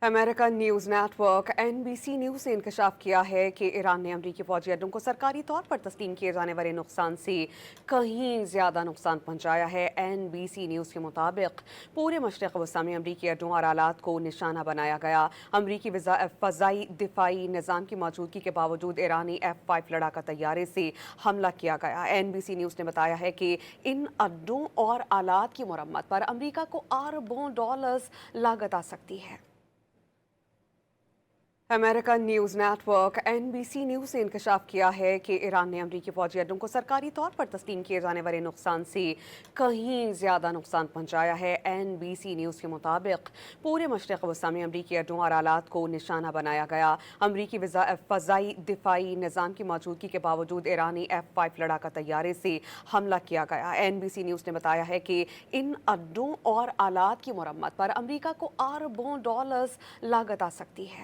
American news network NBC news ने इंकशाफ किया है कि ईरान ने अमरीकी फौजी अड्डों को सरकारी तौर पर तस्लीम किए जाने वाले नुकसान से कहीं ज़्यादा नुकसान पहुंचाया है। NBC न्यूज़ के मुताबिक पूरे मशरक़ वस्ता में अमरीकी अड्डों और आलात को निशाना बनाया गया। अमरीकी फ़ज़ाई दिफाई निज़ाम की मौजूदगी के बावजूद ईरानी F-5 लड़ाका तैयारे से हमला किया गया। NBC न्यूज़ ने बताया है कि इन अड्डों और आलात की मरम्मत पर अमरीका को अरबों डॉलर्स लागत आ सकती है। American news network NBC news ने इंकशाफ किया है कि ईरान ने अमरीकी फौजी अड्डों को सरकारी तौर पर तस्लीम किए जाने वाले नुकसान से कहीं ज़्यादा नुकसान पहुंचाया है। NBC न्यूज़ के मुताबिक पूरे मशरक़ वस्ता में अमरीकी अड्डों और आलात को निशाना बनाया गया। अमरीकी फ़ज़ाई दिफाई निज़ाम की मौजूदगी के बावजूद ईरानी F-5 लड़ाका तैयारे से हमला किया गया। NBC न्यूज़ ने बताया है कि इन अड्डों और आलात की मरम्मत पर अमरीका को अरबों डॉलर्स लागत आ सकती है।